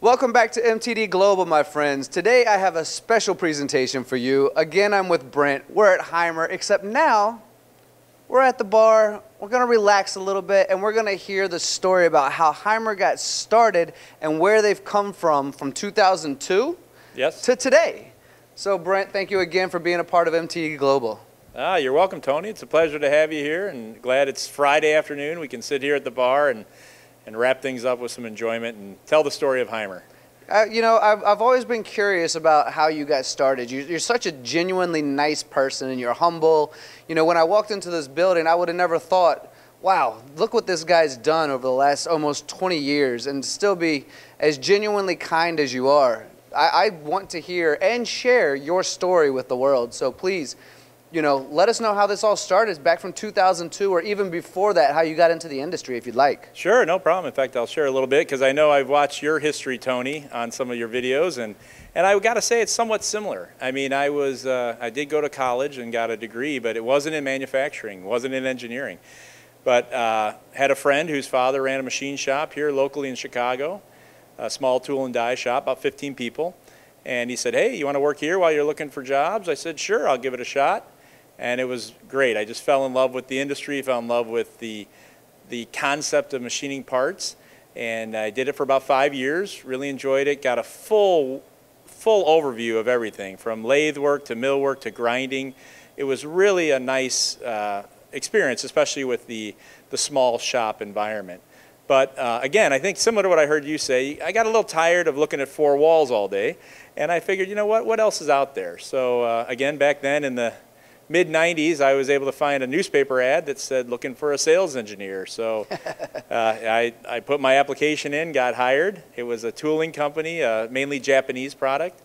Welcome back to MTD Global, my friends. Today I have a special presentation for you. Again, I'm with Brent. We're at Haimer, except now we're at the bar. We're going to relax a little bit, and we're going to hear the story about how Haimer got started and where they've come from 2002 to today. So, Brent, thank you again for being a part of MTD Global. You're welcome, Tony. It's a pleasure to have you here, and glad it's Friday afternoon. We can sit here at the bar and wrap things up with some enjoyment and tell the story of Haimer. You know, I've always been curious about how you got started. You're such a genuinely nice person, and you're humble. You know, when I walked into this building, I would have never thought, wow, look what this guy's done over the last almost 20 years and still be as genuinely kind as you are. I want to hear and share your story with the world. So please, you know, let us know how this all started back from 2002 or even before that, how you got into the industry, if you'd like. Sure, no problem. In fact, I'll share a little bit because I know I've watched your history, Tony, on some of your videos, and I got to say it's somewhat similar. I mean, I did go to college and got a degree, but it wasn't in manufacturing, wasn't in engineering. But had a friend whose father ran a machine shop here locally in Chicago, a small tool and die shop, about 15 people. And he said, hey, you want to work here while you're looking for jobs? I said, sure, I'll give it a shot. And it was great. I just fell in love with the industry, fell in love with the concept of machining parts. And I did it for about 5 years, really enjoyed it, got a full overview of everything, from lathe work to mill work to grinding. It was really a nice experience, especially with the small shop environment. But again, I think similar to what I heard you say, I got a little tired of looking at four walls all day. And I figured, you know what else is out there? So again, back then in the mid-90s, I was able to find a newspaper ad that said looking for a sales engineer. So I put my application in, got hired. It was a tooling company, mainly Japanese product,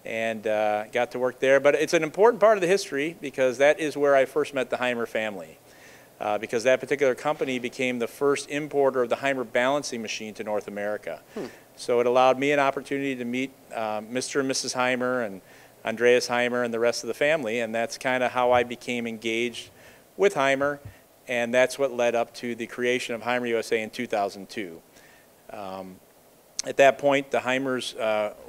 and got to work there. But it's an important part of the history because that is where I first met the Haimer family. Because that particular company became the first importer of the Haimer balancing machine to North America. So it allowed me an opportunity to meet Mr. and Mrs. Haimer and Andreas Haimer and the rest of the family, and that's kind of how I became engaged with Haimer, and that's what led up to the creation of Haimer USA in 2002. At that point, the Haimers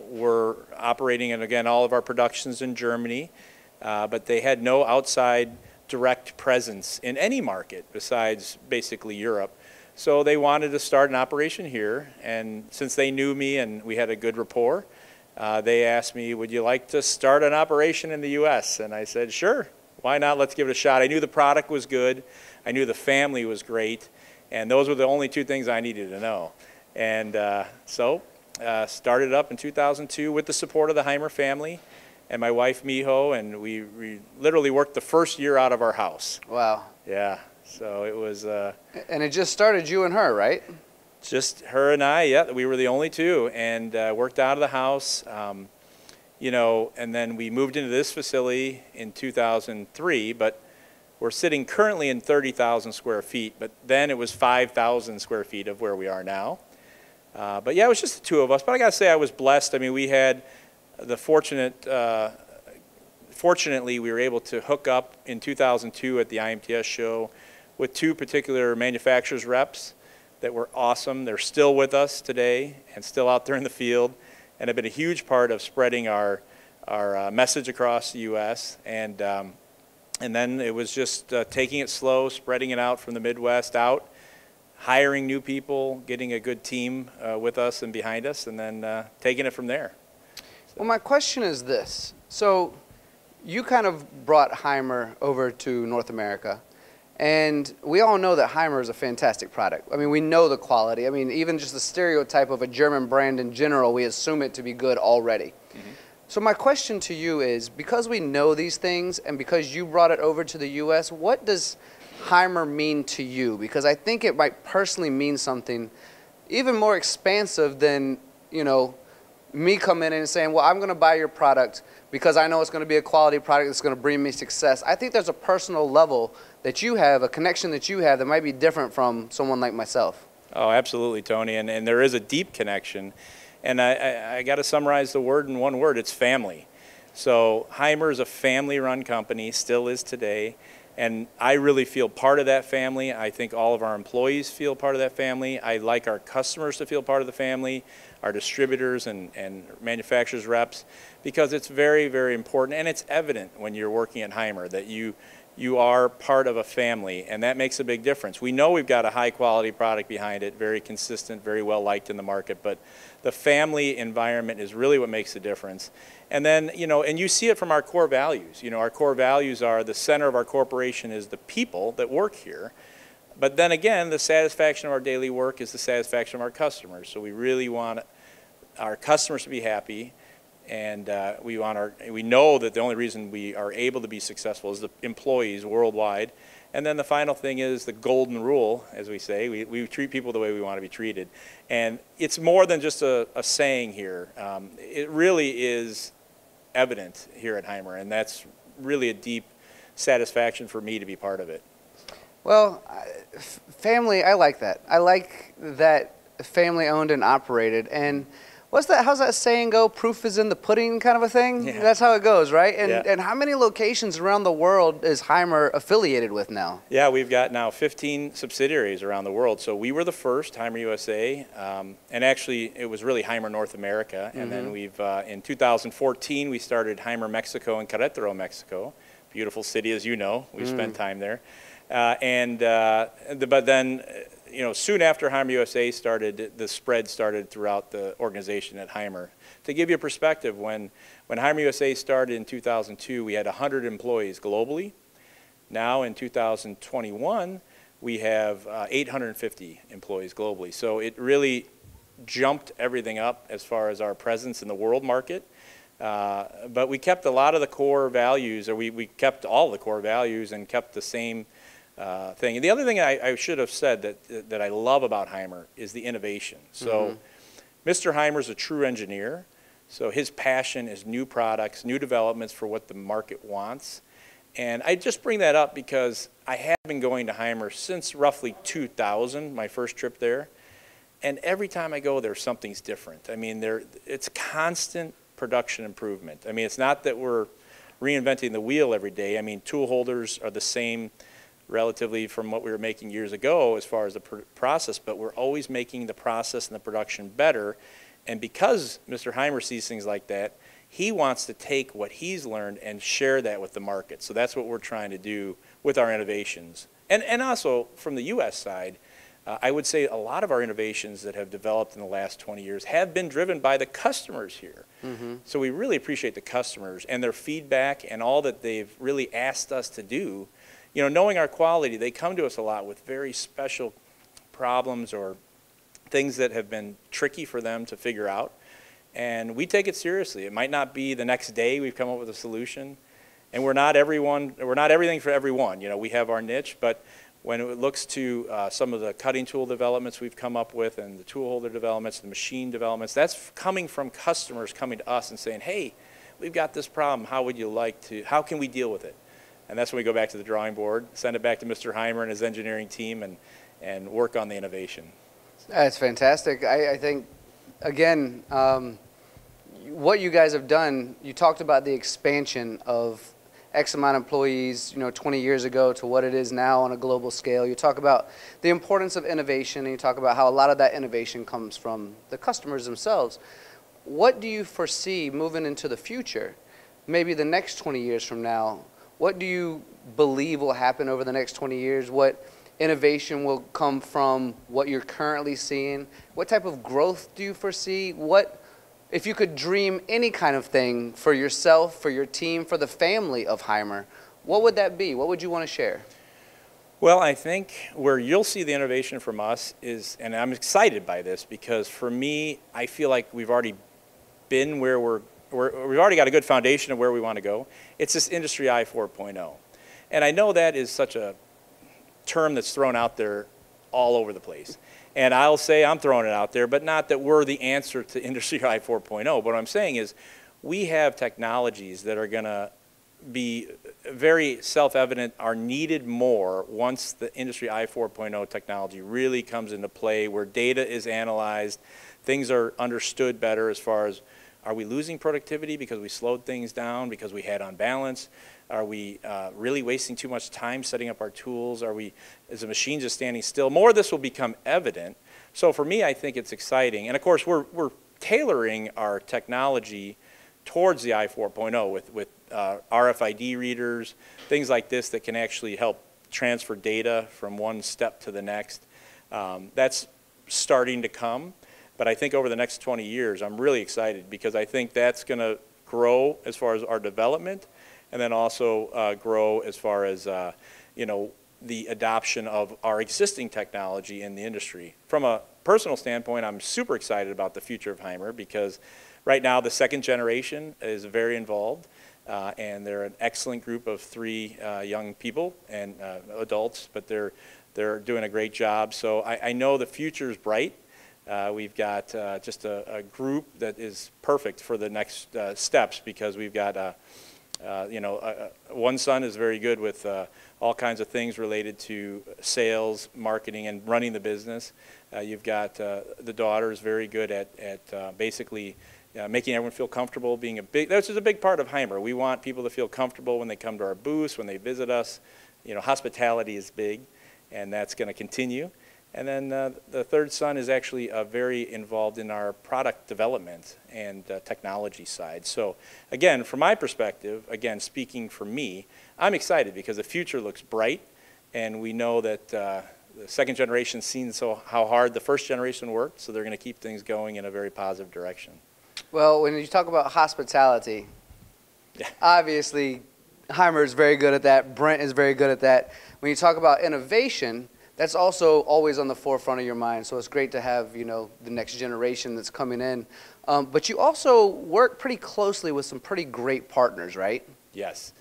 were operating, and again, all of our productions in Germany, but they had no outside direct presence in any market besides basically Europe. So they wanted to start an operation here, and since they knew me and we had a good rapport, they asked me, would you like to start an operation in the US? And I said, sure, why not? Let's give it a shot. I knew the product was good. I knew the family was great. And those were the only two things I needed to know. And so started up in 2002 with the support of the Haimer family and my wife, Miho, and we literally worked the first year out of our house. Wow. Yeah, so it was... and it just started you and her, right? Just her and I, yeah, we were the only two, and worked out of the house, you know, and then we moved into this facility in 2003, but we're sitting currently in 30,000 square feet, but then it was 5,000 square feet of where we are now. But yeah, it was just the two of us, but I gotta say I was blessed. I mean, we had the fortunately we were able to hook up in 2002 at the IMTS show with two particular manufacturers reps that were awesome. They're still with us today and still out there in the field and have been a huge part of spreading our message across the U.S. And then it was just taking it slow, spreading it out from the Midwest out, hiring new people, getting a good team with us and behind us, and then taking it from there. So. Well, my question is this. So you kind of brought Haimer over to North America. And we all know that Haimer is a fantastic product. I mean, we know the quality. I mean, even just the stereotype of a German brand in general, we assume it to be good already. So my question to you is, because we know these things and because you brought it over to the U.S., what does Haimer mean to you? Because I think it might personally mean something even more expansive than, you know, me coming in and saying, well, I'm going to buy your product because I know it's going to be a quality product that's going to bring me success. I think there's a personal level that you have, a connection that you have that might be different from someone like myself. Oh, absolutely, Tony, and there is a deep connection. And I got to summarize the word in one word, it's family. So Haimer is a family-run company, still is today. And I really feel part of that family. I think all of our employees feel part of that family. I like our customers to feel part of the family, our distributors and manufacturers reps, because it's very, very important, and it's evident when you're working at Haimer that you are part of a family, and that makes a big difference. We know we've got a high quality product behind it, very consistent, very well liked in the market, but the family environment is really what makes the difference. And then, you know, and you see it from our core values. You know, our core values are the center of our corporation is the people that work here. But then again, the satisfaction of our daily work is the satisfaction of our customers. So we really want our customers to be happy, and we know that the only reason we are able to be successful is the employees worldwide. And then the final thing is the golden rule, as we say. We treat people the way we want to be treated. And it's more than just a saying here. It really is evident here at Haimer, and that's really a deep satisfaction for me to be part of it. Well, family, I like that. I like that family owned and operated. And how's that saying go? Proof is in the pudding kind of a thing? Yeah. That's how it goes, right? And, yeah. and how many locations around the world is Haimer affiliated with now? Yeah, we've got now 15 subsidiaries around the world. So we were the first, Haimer USA, and actually it was really Haimer North America. And then we've, in 2014, we started Haimer Mexico in Querétaro, Mexico. Beautiful city, as you know. We've spent time there. But then, you know, soon after Haimer USA started, the spread started throughout the organization at Haimer. To give you a perspective, when Haimer USA started in 2002, we had 100 employees globally. Now in 2021, we have 850 employees globally. So it really jumped everything up as far as our presence in the world market. But we kept a lot of the core values, or we kept all the core values and kept the same thing. And the other thing I should have said that I love about Haimer is the innovation. So Mr. Haimer's a true engineer. So his passion is new products, new developments for what the market wants. And I just bring that up because I have been going to Haimer since roughly 2000, my first trip there. And every time I go there, something's different. I mean, it's constant production improvement. I mean, it's not that we're reinventing the wheel every day. I mean, tool holders are the same relatively from what we were making years ago as far as the process, but we're always making the process and the production better. And because Mr. Haimer sees things like that, he wants to take what he's learned and share that with the market. So that's what we're trying to do with our innovations. And also from the U.S. side, I would say a lot of our innovations that have developed in the last 20 years have been driven by the customers here. So we really appreciate the customers and their feedback and all that they've really asked us to do. You know, knowing our quality, they come to us a lot with very special problems or things that have been tricky for them to figure out. And we take it seriously. It might not be the next day we've come up with a solution. And we're not everything for everyone. You know, we have our niche, but when it looks to some of the cutting tool developments we've come up with and the tool holder developments, the machine developments, that's coming from customers coming to us and saying, hey, we've got this problem. How can we deal with it? And that's when we go back to the drawing board, send it back to Mr. Haimer and his engineering team and work on the innovation. That's fantastic. I think, again, what you guys have done, you talked about the expansion of X amount of employees, 20 years ago to what it is now on a global scale. You talk about the importance of innovation, and you talk about how a lot of that innovation comes from the customers themselves. What do you foresee moving into the future, maybe the next 20 years from now? What do you believe will happen over the next 20 years? What innovation will come from what you're currently seeing? What type of growth do you foresee? If you could dream any kind of thing for yourself, for your team, for the family of Haimer, what would that be? What would you want to share? Well, I think where you'll see the innovation from us is, and I'm excited by this because for me, I feel like we've already been where we've already got a good foundation of where we want to go. It's this Industry I 4.0. And I know that is such a term that's thrown out there all over the place. And I'll say I'm throwing it out there, but not that we're the answer to Industry I 4.0. But what I'm saying is we have technologies that are going to be very self-evident, are needed more once the Industry I 4.0 technology really comes into play, where data is analyzed, things are understood better as far as, are we losing productivity because we slowed things down, because we had unbalance? Are we really wasting too much time setting up our tools? Is the machine just standing still? More of this will become evident. So for me, I think it's exciting. And of course, we're tailoring our technology towards the i4.0 with RFID readers, things like this that can actually help transfer data from one step to the next. That's starting to come. But I think over the next 20 years, I'm really excited because I think that's going to grow as far as our development, and then also grow as far as the adoption of our existing technology in the industry. From a personal standpoint, I'm super excited about the future of Haimer because right now the second generation is very involved, and they're an excellent group of 3 young people and adults, but they're doing a great job. So I know the future is bright. We've got just a group that is perfect for the next steps because we've got, one son is very good with all kinds of things related to sales, marketing, and running the business. You've got the daughter is very good at basically making everyone feel comfortable, that's just a big part of Haimer. We want people to feel comfortable when they come to our booths, when they visit us. Hospitality is big, and that's going to continue. And then the third son is actually very involved in our product development and technology side. So again, from my perspective, again, speaking for me, I'm excited because the future looks bright, and we know that the second generation's seen how hard the first generation worked, so they're going to keep things going in a very positive direction. Well, when you talk about hospitality, obviously Haimer is very good at that. Brendt is very good at that. When you talk about innovation, that's also always on the forefront of your mind. So it's great to have, the next generation that's coming in. But you also work pretty closely with some pretty great partners, right? Yes.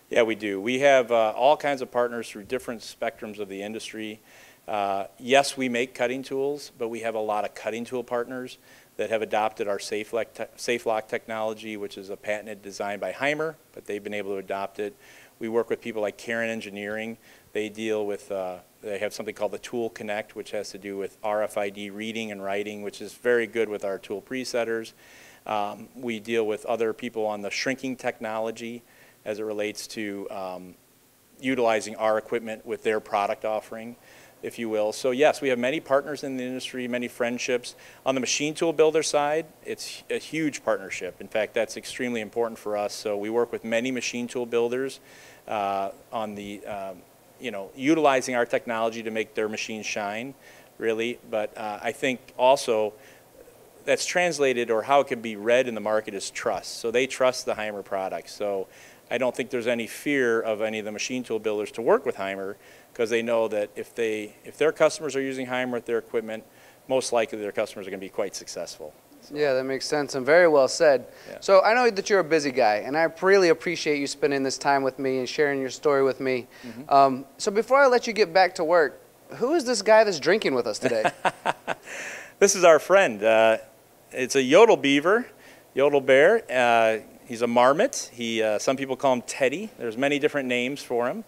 Yeah, we do. We have all kinds of partners through different spectrums of the industry. Yes, we make cutting tools, but we have a lot of cutting tool partners that have adopted our SafeLock technology, which is a patented design by Haimer, but they've been able to adopt it. We work with people like Karen Engineering. They deal with, they have something called the Tool Connect, which has to do with RFID reading and writing, which is very good with our tool presetters. We deal with other people on the shrinking technology as it relates to utilizing our equipment with their product offering, if you will. So yes, we have many partners in the industry, many friendships. On the machine tool builder side, it's a huge partnership. In fact, that's extremely important for us. So we work with many machine tool builders on the, utilizing our technology to make their machines shine, really. But I think also that's translated, or how it can be read in the market, is trust. So they trust the Haimer product. So I don't think there's any fear of any of the machine tool builders to work with Haimer, because they know that if their customers are using Haimer with their equipment, most likely their customers are going to be quite successful. So. Yeah, that makes sense, and very well said. Yeah. So I know that you're a busy guy, and I really appreciate you spending this time with me and sharing your story with me. Mm-hmm. So before I let you get back to work, who is this guy that's drinking with us today? This is our friend. It's a yodel beaver, yodel bear. He's a marmot. Some people call him Teddy. There's many different names for him.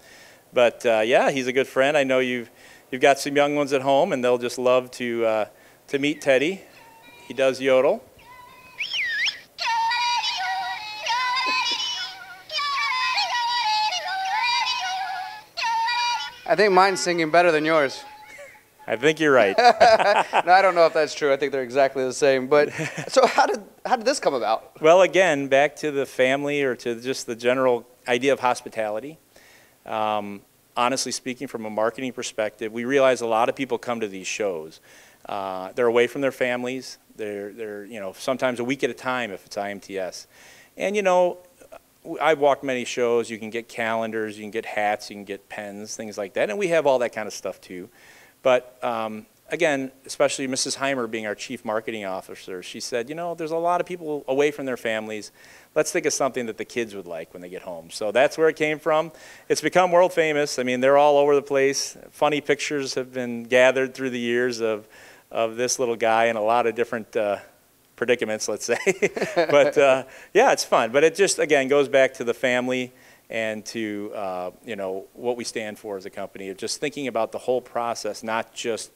But yeah, he's a good friend. I know you've got some young ones at home, and they'll just love to meet Teddy. He does yodel. I think mine's singing better than yours. I think you're right. No, I don't know if that's true. I think they're exactly the same. But so how did this come about? Well, again, back to the family, or to just the general idea of hospitality. Honestly speaking, from a marketing perspective, we realize a lot of people come to these shows. They're away from their families. They're sometimes a week at a time if it's IMTS. And I've walked many shows. You can get calendars, you can get hats, you can get pens, things like that. And we have all that kind of stuff too. But again, especially Mrs. Haimer being our chief marketing officer, she said, there's a lot of people away from their families. Let's think of something that the kids would like when they get home. So that's where it came from. It's become world famous. I mean, they're all over the place. Funny pictures have been gathered through the years of this little guy in a lot of different predicaments, let's say. But yeah, it's fun. But it just, again, goes back to the family and to what we stand for as a company, of just thinking about the whole process, not just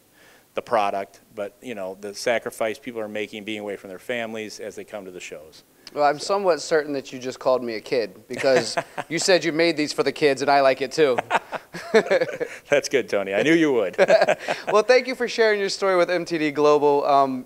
the product, but the sacrifice people are making being away from their families as they come to the shows. Well, I'm somewhat certain that you just called me a kid because you said you made these for the kids, and I like it too. That's good, Tony. I knew you would. Well, thank you for sharing your story with MTD Global.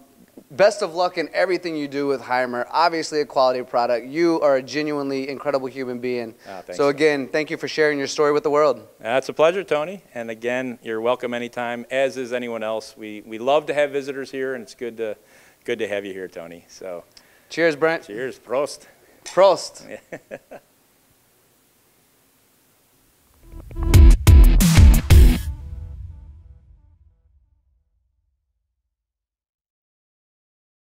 Best of luck in everything you do with Haimer. Obviously a quality product. You are a genuinely incredible human being. So again, thank you for sharing your story with the world. It's a pleasure, Tony. And again, you're welcome anytime, as is anyone else. We love to have visitors here, and it's good to have you here, Tony. So, cheers, Brent. Cheers. Prost. Prost.